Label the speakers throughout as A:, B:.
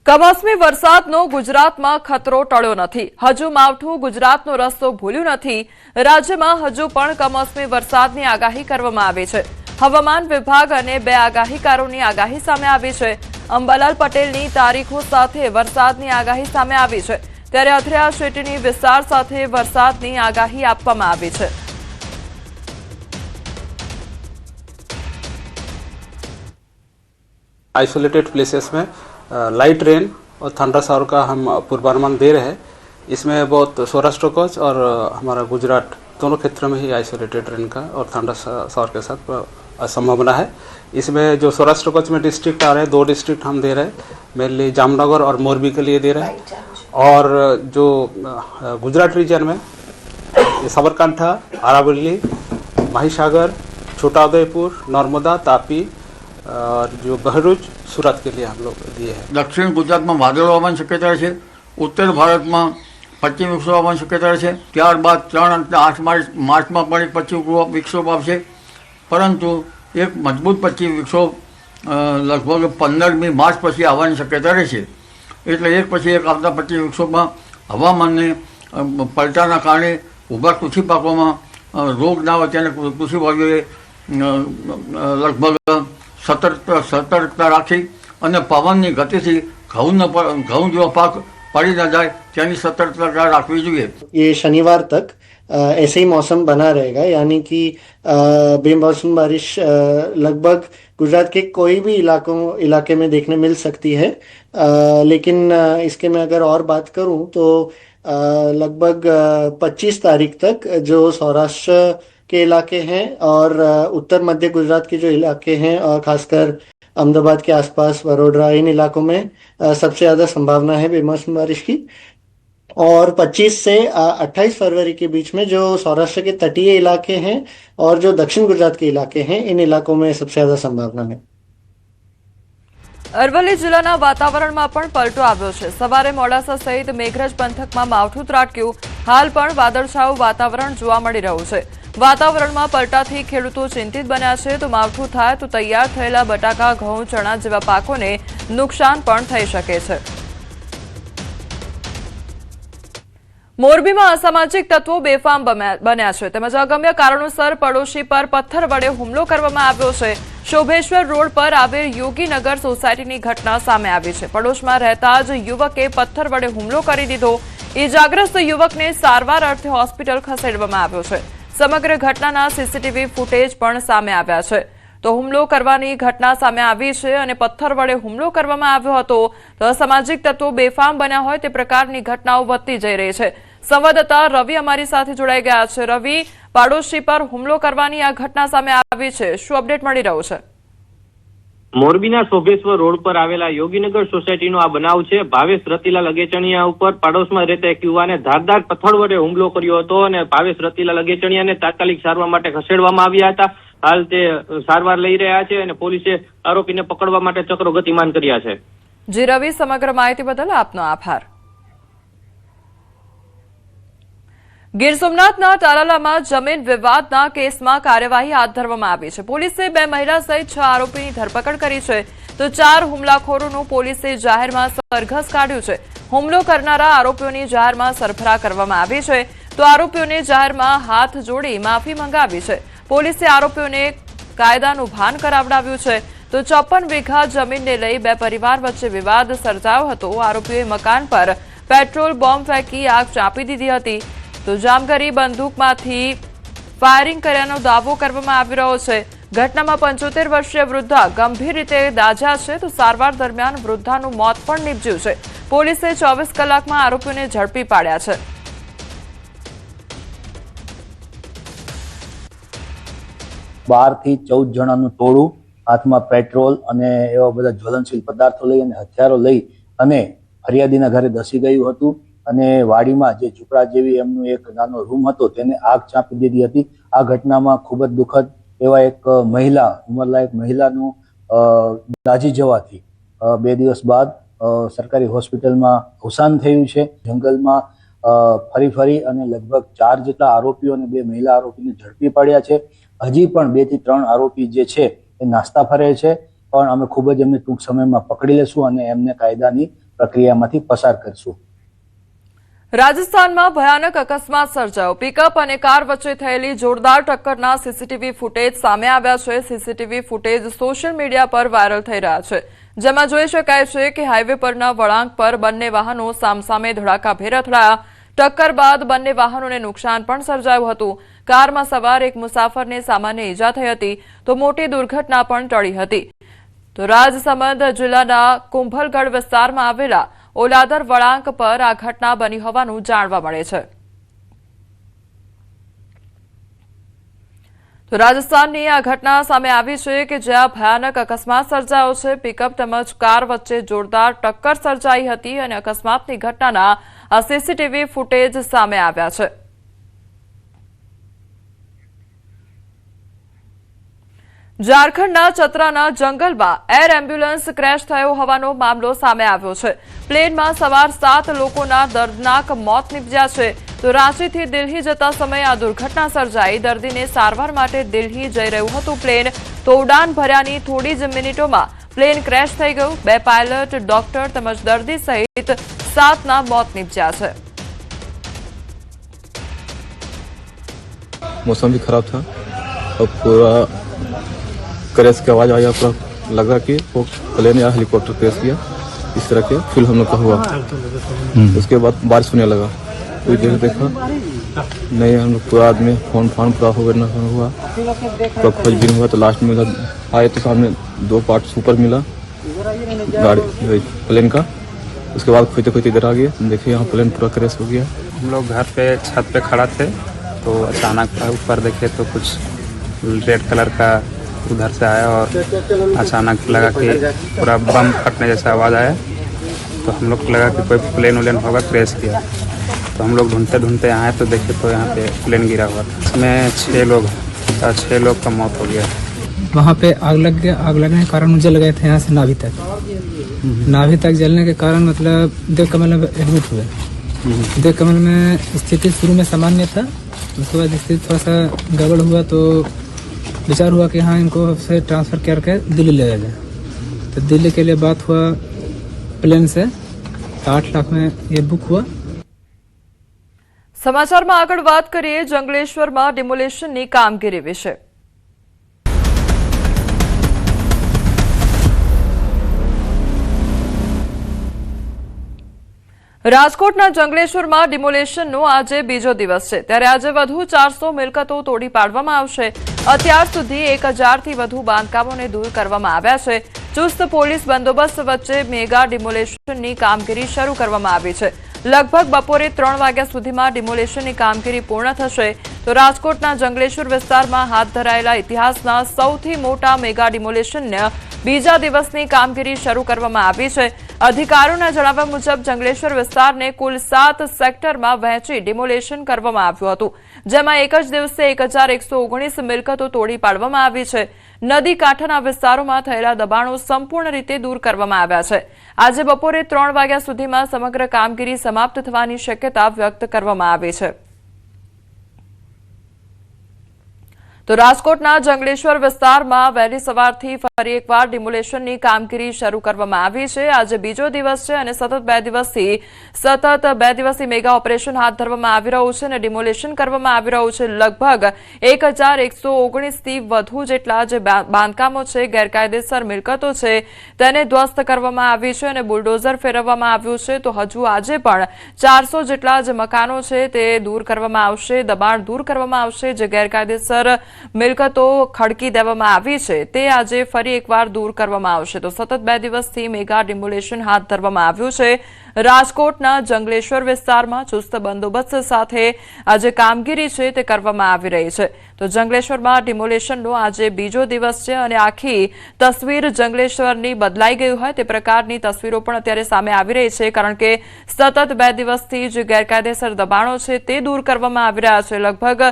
A: કમોસમી વરસાદનો ગુજરાતમાં ખતરો ટળ્યો નથી। હજુ માવઠું ગુજરાતનો રસ્તો ભૂલ્યું નથી। રાજ્યમાં હજુ પણ કમોસમી વરસાદની આગાહી કરવામાં આવી છે। હવામાન વિભાગ અને બે આગાહીકારોની આગાહી સામે આવી છે। અંબાલાલ પટેલની તારીખો સાથે વરસાદની આગાહી સામે આવી છે, ત્યારે અથડિયા શેટ્ટીની વિસ્તાર સાથે વરસાદની આગાહી આપવામાં આવી છે।
B: आइसोलेटेड प्लेसेस में लाइट रेन और थंडर शावर का हम पूर्वानुमान दे रहे हैं। इसमें बहुत सौराष्ट्र कच्छ और हमारा गुजरात दोनों क्षेत्र में ही आइसोलेटेड रेन का और थंडर शावर के साथ संभावना है। इसमें जो सौराष्ट्र कच्छ में डिस्ट्रिक्ट आ रहे हैं, 2 डिस्ट्रिक्ट हम दे रहे हैं, मेनली जामनगर और मोरबी के लिए दे रहे हैं। और जो गुजरात रीजन में साबरकांठा, अरावली, महिसागर, छोटाउदेपुर, नर्मदा, तापी और जो भरूच, सूरत के लिए हम लोग दिए हैं।
C: दक्षिण गुजरात में वादळों होવાની શક્યતા છે। उत्तर भारत में पश्चिम विक्षोभ होવાની શક્યતા છે। ત્યારબાદ 3 અને 8 मार्च में પણ એક પશ્ચિમ વિક્ષોભ આવશે, પરંતુ એક મજબૂત પશ્ચિમ વિક્ષોભ લગભગ 15મી માર્ચ પછી આવવાની શક્યતા રહેશે। એટલે એક પછી એક આવતા પશ્ચિમ વિક્ષોભમાં હવામાનને પલટાના કારણે ઊભા કૃષિ પાકોમાં રોગ ના હોય તેને કૃષિભાઈઓએ લગભગ સતર્કતા રાખી અને પવનની ગતિથી ઘઉં જેવો પાક પડી ન જાય તેની સતર્કતા રાખવી જોઈએ।
D: ये शनिवार तक ऐसे ही मौसम बना रहेगा, यानी कि बेमौसम बारिश लगभग गुजरात के कोई भी इलाके में देखने मिल सकती है। लेकिन इसके मैं अगर और बात करूं तो लगभग 25 तारीख तक जो सौराष्ट्र के इलाके हैं और उत्तर मध्य गुजरात के जो इलाके हैं और खासकर अहमदाबाद के आसपास, वडोदरा, इन इलाकों में सबसे ज़्यादा संभावना है बेमौसम बारिश की। और 25 से 28 फरवरी के बीच में जो सौराष्ट्र के तटीय इलाके हैं और जो दक्षिण गुजरात के इलाके हैं, इन इलाकों में सबसे ज़्यादा संभावना है।
A: અરવલ્લી જિલ્લાના વાતાવરણમાં પણ પલટો આવ્યો છે। સવારે મોડાસા સહિત મેઘરજ પંથકમાં માવઠું ત્રાટક્યું। હાલ પણ વાદળછાયું વાતાવરણ જોવા મળી રહ્યું છે। વાતાવરણમાં પલટાથી ખેડૂતો ચિંતિત બન્યા છે, તો માવઠું થાય તો તૈયાર થયેલા બટાકા, ઘઉં, ચણા જેવા પાકોને નુકસાન પણ થઈ શકે છે। મોરબીમાં અસામાજિક તત્વો બેફામ બન્યા છે, તેમજ અગમ્ય કારણોસર પડોશી પર પથ્થર વડે હુમલો કરવામાં આવ્યો છે। શોભેશ્વર રોડ પર આવેલ યોગીનગર સોસાયટીની ઘટના સામે આવી છે। પડોશમાં રહેતા જ યુવકે પથ્થર વડે હુમલો કરી દીધો। ઇજાગ્રસ્ત યુવકને સારવાર અર્થે હોસ્પિટલ ખસેડવામાં આવ્યો છે। સમગ્ર ઘટનાના સીસીટીવી ફૂટેજ પણ સામે આવ્યા છે। તો હુમલો કરવાની ઘટના સામે આવી છે અને પથ્થર વડે હુમલો કરવામાં આવ્યો હતો, તો અસામાજિક તત્વો બેફામ બન્યા હોય તે પ્રકારની ઘટનાઓ વધતી જઈ રહી છે। સંવાદદાતા રવિ અમારી સાથે જોડાઈ ગયા છે। રવિ, પાડોશી પર હુમલો કરવાની આ ઘટના સામે આવી છે, શું અપડેટ મળી રહ્યો છે?
E: મોરબીના શોભેશ્વર રોડ પર આવેલા યોગીનગર સોસાયટીનો આ બનાવ છે। ભાવેશ રતિલાલ અગેચણીયા ઉપર પાડોશમાં રહેતા એક યુવાને ધારદાર પથ્થર વડે હુમલો કર્યો હતો અને ભાવેશ રતિલાલ અગેચણીયાને તાત્કાલિક સારવાર માટે ખસેડવામાં આવ્યા હતા। હાલ તે સારવાર લઈ રહ્યા છે અને પોલીસે આરોપીને પકડવા માટે ચક્રો ગતિમાન કર્યા છે।
A: જી રવિ, સમગ્ર માહિતી બદલ આપનો આભાર। ગીર સોમનાથના તાલાલામાં જમીન વિવાદના કેસમાં કાર્યવાહી હાથ ધરવામાં આવી છે। પોલીસે 2 મહિલા સહિત 6 આરોપીની ધરપકડ કરી છે, તો 4 હુમલાખોરોનું પોલીસે જાહેરમાં સરઘસ કાઢ્યું છે। હુમલો કરનારા આરોપીઓની જાહેરમાં સરભરા કરવામાં આવી છે, તો આરોપીઓને જાહેરમાં હાથ જોડી માફી મંગાવી છે। પોલીસે આરોપીઓને કાયદાનું ભાન કરાવડાવ્યું છે। તો 54 વીઘા જમીનને લઈ 2 પરિવાર વચ્ચે વિવાદ સર્જાયો હતો। આરોપીઓએ મકાન પર પેટ્રોલ બોમ્બ ફેંકી આગ ચાંપી દીધી હતી। તો જામગરી બંદૂકમાંથી ફાયરિંગ કર્યાનો દાવો કરવામાં આવી રહ્યો છે। ઘટનામાં 75 વર્ષીય વૃદ્ધા ગંભીર રીતે દાઝ્યા છે, તો સારવાર દરમિયાન વૃદ્ધાનું મોત પણ નીપજ્યું છે। પોલીસે 24 કલાકમાં આરોપીઓને ઝડપી પાડ્યા છે।
F: 12 થી 14 જણાનું ટોળું હાથમાં પેટ્રોલ અને એવા બધા જ્વલનશીલ પદાર્થો લઈ અને હથિયારો લઈ અને ફરિયાદીના ઘરે ધસી ગયું હતું અને વાડીમાં જે ઝૂંપડા જેવી એમનું એક નાનો રૂમ હતો તેને આગ ચાંપી દીધી હતી। આ ઘટનામાં ખૂબ જ દુઃખદ એવા એક મહિલા, ઉંમરલાયક મહિલાનું દાઝી જવાથી 2 દિવસ બાદ સરકારી હોસ્પિટલમાં અવસાન થયું છે। જંગલમાં ફરી અને લગભગ 4 જેટલા આરોપીઓ અને 2 મહિલા આરોપીને ઝડપી પાડ્યા છે। હજી પણ 2 થી 3 આરોપી જે છે એ નાસ્તા ફરે છે, પણ અમે ખૂબ જ એમને ટૂંક સમયમાં પકડી લેશું અને એમને કાયદાની પ્રક્રિયામાંથી પસાર કરશું.
A: રાજસ્થાનમાં ભયાનક અકસ્માત સર્જાયો. પિકઅપ અને કાર વચ્ચે થયેલી જોરદાર ટક્કરના સીસીટીવી ફૂટેજ સામે આવ્યા છે. સીસીટીવી ફૂટેજ સોશિયલ મીડિયા પર વાયરલ થઈ રહ્યા છે, જેમાં જોઈ શકાય છે કે હાઈવે પરના વળાંક પર બંને વાહનો સામસામે ધડાકાભેર અથડાયા. ટક્કર બાદ બંને વાહનોને નુકસાન પણ સર્જાયું હતું. કારમાં સવાર એક મુસાફરને સામાન્ય ઈજા થઈ હતી, તો મોટી દુર્ઘટના પણ ટળી હતી. તો રાજસમંદ જિલ્લાના કુંભલગઢ વિસ્તારમાં આવેલા ઓલાદર વળાંક પર આ ઘટના બની હોવાનું જાણવા મળે છે. તો રાજસ્થાનની આ ઘટના સામે આવી છે કે જ્યાં ભયાનક અકસ્માત સર્જાયો છે. પિકઅપ તેમજ કાર વચ્ચે જોરદાર ટક્કર સર્જાઈ હતી અને અકસ્માતની ઘટનાના આ સીસીટીવી ફૂટેજ સામે આવ્યા છે. ઝારખંડના ચતરાના જંગલમાં એર એમ્બ્યુલન્સ ક્રેશ થયો હોવાનો મામલો સામે આવ્યો છે. પ્લેનમાં સવાર 7 લોકોના દર્દનાક મોત નીપજ્યા છે. તો રાંચીથી દિલ્હી જતા સમયે આ દુર્ઘટના સર્જાઈ. દર્દીને સારવાર માટે દિલ્હી જઈ રહ્યું હતું પ્લેન, તો ઉડાન ભર્યાની થોડી જ મિનિટોમાં પ્લેન ક્રેશ થઈ ગયું. 2 પાયલટ, ડોક્ટર તેમજ દર્દી સહિત 7ના મોત નીપજ્યા છે.
G: मौसम भी खराब था और पूरा क्रैश की आवाज़ आया, पूरा लगा कि वो प्लेन या हेलीकॉप्टर क्रैश किया. इस तरह के फील हम लोग का हुआ. उसके बाद बारिश होने लगा. कोई देर देखा नहीं, हम लोग पूरा आदमी फोन पूरा हो गया हुआ. पूरा खोजबीन हुआ तो लास्ट में मिला, आए तो सामने 2 पार्ट्स ऊपर मिला गाड़ी प्लेन का. उसके बाद खोजते खोजते इधर आ गए, देखिए यहाँ प्लेन पूरा क्रैश हो गया.
H: हम लोग घर पे छत पे खड़ा थे तो अचानक ऊपर देखे तो कुछ रेड कलर का उधर से आया और अचानक लगा कि पूरा बम फटने जैसा आवाज़ आया. तो हम लोग को लगा कि कोई प्लेन उलेन होगा, क्रैश किया. तो हम लोग ढूंढते ढूंढते आए तो देखे तो यहाँ पे प्लेन गिरा हुआ था. इसमें 6 लोग हैं, 6 लोग का मौत हो गया.
I: वहाँ पे आग लग गया. आग लगने के कारण जल गए थे यहाँ से नाभि तक. नाभि तक जलने के कारण मतलब देव कमल में एडमिट हुए. देव कमल में स्थिति शुरू में सामान्य था, उसके बाद स्थिति थोड़ा सा गड़बड़ हुआ तो विचार हुआ कि हाँ इनको से ट्रांसफ़र करके दिल्ली ले जाए. तो दिल्ली के लिए बात हुआ प्लेन से, 8 लाख में ये बुक हुआ.
A: સમાચારમાં આગળ વાત કરીએ જંગલેશ્વરમાં ડિમોલેશનની કામગીરી વિશે. રાજકોટના જંગલેશ્વરમાં ડિમોલેશનનો આજે બીજો દિવસ છે, ત્યારે આજે વધુ 400 મિલકતો તોડી પાડવામાં આવશે. અત્યાર સુધી 1000થી વધુ બાંધકામોને દૂર કરવામાં આવ્યા છે. ચુસ્ત પોલીસ બંદોબસ્ત વચ્ચે મેગા ડિમોલેશનની કામગીરી શરૂ કરવામાં આવી છે. લગભગ બપોરે 3 વાગ્યા સુધીમાં ડિમોલેશનની કામગીરી પૂર્ણ થશે. તો રાજકોટના જંગલેશ્વર વિસ્તારમાં હાથ ધરાયેલા ઇતિહાસના સૌથી મોટા મેગા ડિમોલેશનના બીજા દિવસની કામગીરી શરૂ કરવામાં આવી છે. અધિકારીઓના જણાવ્યા મુજબ જંગલેશ્વર વિસ્તારને કુલ 7 સેક્ટરમાં વહેંચી ડિમોલેશન કરવામાં આવ્યું હતું, જેમાં એક જ દિવસે 1119 મિલકતો તોડી પાડવામાં આવી છે. નદી કાંઠાના વિસ્તારોમાં થયેલા દબાણો સંપૂર્ણ રીતે દૂર કરવામાં આવ્યા છે. આજે બપોરે 3 વાગ્યા સુધીમાં સમગ્ર કામગીરી સમાપ્ત થવાની શક્યતા વ્યક્ત કરવામાં આવી છે. તો રાજકોટના જંગલેશ્વર વિસ્તારમાં વહેલી સવારથી ફરી એકવાર ડિમોલેશનની કામગીરી શરૂ કરવામાં આવી છે. આજે બીજો દિવસ છે અને સતત 2 દિવસથી મેગા ઓપરેશન હાથ ધરવામાં આવી રહ્યું છે અને ડિમોલેશન કરવામાં આવી રહ્યું છે. લગભગ 1119થી વધુ જેટલા જે બાંધકામો છે, ગેરકાયદેસર મિલકતો છે, તેને ધ્વસ્ત કરવામાં આવી છે અને બુલડોઝર ફેરવવામાં આવ્યું છે. તો હજુ આજે પણ 400 જેટલા જે મકાનો છે તે દૂર કરવામાં આવશે, દબાણ દૂર કરવામાં આવશે. જે ગેરકાયદેસર મિલકતો ખડકી દેવામાં આવી છે તે આજે ફરી એકવાર દૂર કરવામાં આવશે. તો સતત 2 દિવસથી મેગા ડિમોલેશન હાથ ધરવામાં આવ્યું છે. રાજકોટના જંગલેશ્વર વિસ્તારમાં ચુસ્ત બંદોબસ્ત સાથે આજે કામગીરી છે તે કરવામાં આવી રહી છે. તો જંગલેશ્વરમાં ડિમોલેશનનો આજે બીજો દિવસ છે અને આખી તસવીર જંગલેશ્વરની બદલાઈ ગઈ હોય તે પ્રકારની તસવીરો પણ અત્યારે સામે આવી રહી છે, કારણ કે સતત 2 દિવસથી જે ગેરકાયદેસર દબાણો છે તે દૂર કરવામાં આવી રહ્યા છે. લગભગ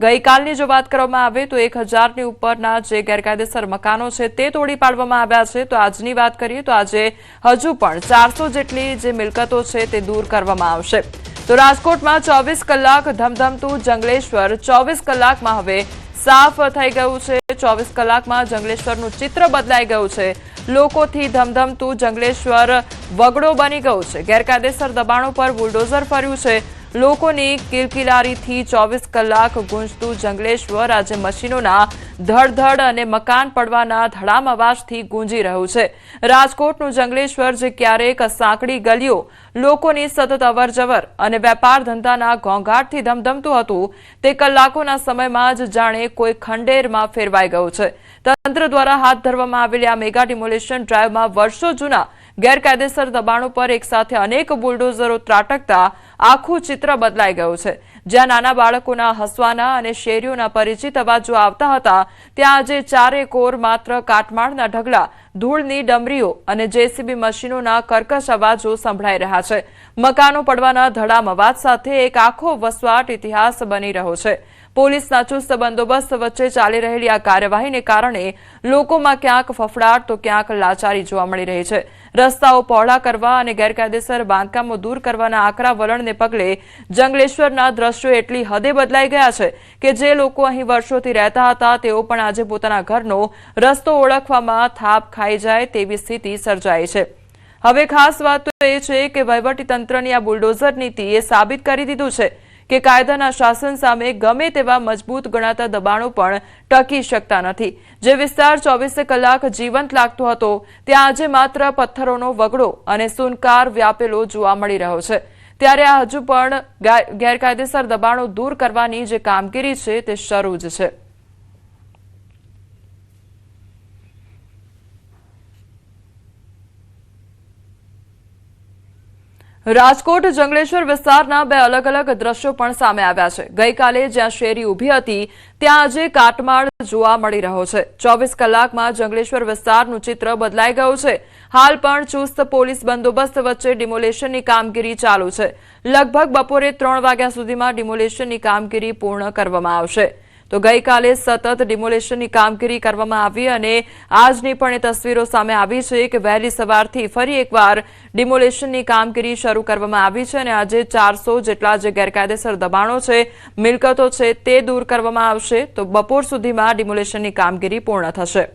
A: ગઈકાલની જો વાત કરવામાં આવે તો 1000ની ઉપરના જે ગેરકાયદેસર મકાનો છે તે તોડી પાડવામાં આવ્યા છે. તો આજની વાત કરીએ તો આજે હજુ પણ 400 જેટલી જે મિલકતો છે તે દૂર કરવામાં આવશે. તો રાજકોટમાં 24 કલાક ધમધમતું જંગલેશ્વર 24 કલાકમાં હવે સાફ થઈ ગયું છે. 24 કલાકમાં જંગલેશ્વરનું ચિત્ર બદલાઈ ગયું છે. લોકોથી ધમધમતું જંગલેશ્વર વગડો બની ગયું છે। ગેરકાયદેસર દબાણો પર બુલડોઝર ફર્યું છે। લોકોની કિલકિલારીથી 24 કલાક ગુંજતું જંગલેશ્વર આજે મશીનોના ધડધડ અને મકાન પડવાના ધડામ અવાજથી ગુંજી રહ્યું છે। રાજકોટનું જંગલેશ્વર જે ક્યારેક સાંકડી ગલીઓ, લોકોની સતત અવરજવર અને વેપાર ધંધાના ઘોંઘાટથી ધમધમતું હતું, તે કલાકોના સમયમાં જ જાણે કોઈ ખંડેરમાં ફેરવાઈ ગયું છે। તંત્ર દ્વારા હાથ ધરવામાં આવેલી આ મેગા ડિમોલિશન ડ્રાઈવમાં વર્ષો જૂના ગેરકાયદેસર દબાણો પર એકસાથે અનેક બુલડોઝરો ત્રાટકતા આખું ચિત્ર બદલાઈ ગયું છે। જ્યાં નાના બાળકોના હસવાના અને શેરીઓના પરિચિત અવાજો આવતા હતા, ત્યાં આજે ચારે કોર માત્ર કાટમાળના ઢગલા, ધૂળની ડમરીઓ અને જેસીબી મશીનોના કર્કશ અવાજો સંભળાઈ રહ્યા છે। મકાનો પડવાના ધડામ અવાજ સાથે એક આખો વસવાટ ઇતિહાસ બની રહ્યો છે। પોલીસના ચુસ્ત બંદોબસ્ત વચ્ચે ચાલી રહેલી આ કાર્યવાહીને કારણે લોકોમાં ક્યાંક ફફડાટ તો ક્યાંક લાચારી જોવા મળી રહી છે। રસ્તાઓ પહોળા કરવા અને ગેરકાયદેસર બાંધકામો દૂર કરવાના આકરા વલણને પગલે જંગલેશ્વરના દ્રશ્યો એટલી હદે બદલાઈ ગયા છે કે જે લોકો અહીં વર્ષોથી રહેતા હતા તેઓ પણ આજે પોતાના ઘરનો રસ્તો ઓળખવામાં થાપ ખાઈ જાય તેવી સ્થિતિ સર્જાઈ છે। હવે ખાસ વાત તો એ છે કે વહીવટીતંત્રની આ બુલડોઝર નીતિએ સાબિત કરી દીધું છે કે કાયદાના શાસન સામે ગમે તેવા મજબૂત ગણાતા દબાણો પણ ટકી શકતા નથી। જે વિસ્તાર 24 કલાક જીવંત લાગતો હતો, ત્યાં આજે માત્ર પથ્થરોનો વગડો અને સુનકાર વ્યાપેલો જોવા મળી રહ્યો છે। ત્યારે આ હજુ પણ ગેરકાયદેસર દબાણો દૂર કરવાની જે કામગીરી છે તે શરૂ જ છે। રાજકોટ જંગલેશ્વર વિસ્તારના બે અલગ અલગ દ્રશ્યો પણ સામે આવ્યા છે। ગઈકાલે જ્યાં શેરી ઊભી હતી ત્યાં આજે કાટમાળ જોવા મળી રહ્યો છે। 24 કલાકમાં જંગલેશ્વર વિસ્તારનું ચિત્ર બદલાઈ ગયું છે। હાલ પણ ચુસ્ત પોલીસ બંદોબસ્ત વચ્ચે ડિમોલેશનની કામગીરી ચાલુ છે। લગભગ બપોરે 3 વાગ્યા સુધીમાં ડિમોલેશનની કામગીરી પૂર્ણ કરવામાં આવશે। તો ગઈકાલે સતત ડિમોલેશનની કામગીરી કરવામાં આવી અને આજની પણ એ તસવીરો સામે આવી છે કે વહેલી સવારથી ફરી એકવાર ડિમોલેશનની કામગીરી શરૂ કરવામાં આવી છે અને આજે 400 જેટલા જે ગેરકાયદેસર દબાણો છે, મિલકતો છે તે દૂર કરવામાં આવશે। તો બપોર સુધીમાં ડિમોલેશનની કામગીરી પૂર્ણ થશે।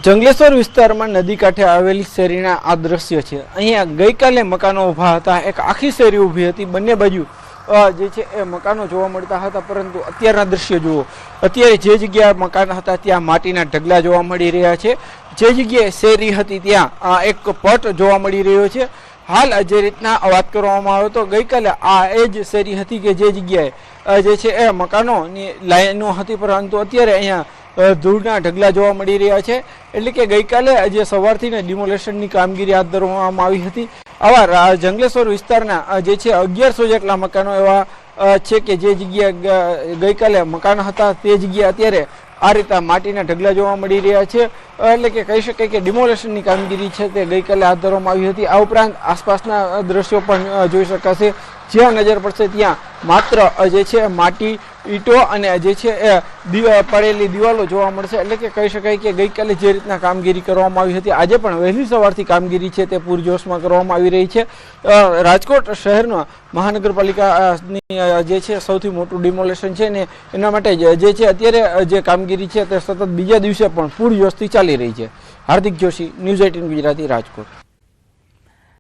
J: જંગલેશ્વર વિસ્તારમાં નદી કાંઠે આવેલી શેરીના આ દ્રશ્ય છે। અહીંયા ગઈકાલે મકાનો ઊભા હતા, એક આખી શેરી ઊભી હતી, બંને બાજુ જે છે એ મકાનો જોવા મળતા હતા, પરંતુ અત્યારના દ્રશ્ય જુઓ। અત્યારે જે જગ્યાએ મકાન હતા ત્યાં માટીના ઢગલા જોવા મળી રહ્યા છે। જે જગ્યાએ શેરી હતી ત્યાં એક પટ જોવા મળી રહ્યો છે। હાલ જે રીતના વાત કરવામાં આવે તો ગઈકાલે આ એ જ શેરી હતી કે જે જગ્યાએ જે છે એ મકાનોની લાઈનો હતી, પરંતુ અત્યારે અહીંયા ધૂળના ઢગલા જોવા મળી રહ્યા છે। એટલે કે ગઈકાલે જે સવારથી ડિમોલેશનની કામગીરી હાથ ધરવામાં આવી હતી। આવા જંગલેશ્વર વિસ્તારના જે છે 1100 જેટલા મકાનો એવા છે કે જે જગ્યાએ ગઈકાલે મકાન હતા તે જગ્યાએ અત્યારે આ રીતે માટીના ઢગલા જોવા મળી રહ્યા છે। એટલે કે કહી શકાય કે ડિમોલેશનની કામગીરી છે તે ગઈકાલે હાથ ધરવામાં આવી હતી। આ ઉપરાંત આસપાસના દ્રશ્યો પણ જોઈ શકાશે। જ્યાં નજર પડશે ત્યાં માત્ર જે છે માટી, ઈંટો અને જે છે એ પડેલી દિવાલો જોવા મળશે। એટલે કે કહી શકાય કે ગઈકાલે જે રીતના કામગીરી કરવામાં આવી હતી, આજે પણ વહેલી સવારથી કામગીરી છે તે પૂરજોશમાં કરવામાં આવી રહી છે। રાજકોટ શહેરમાં મહાનગરપાલિકાની જે છે સૌથી મોટું ડિમોલેશન છે ને એના માટે જે છે અત્યારે જે કામગીરી છે તે સતત બીજા દિવસે પણ પૂરજોશથી ચાલી રહી છે। હાર્દિક જોશી, ન્યૂઝ 18 ગુજરાતી, રાજકોટ।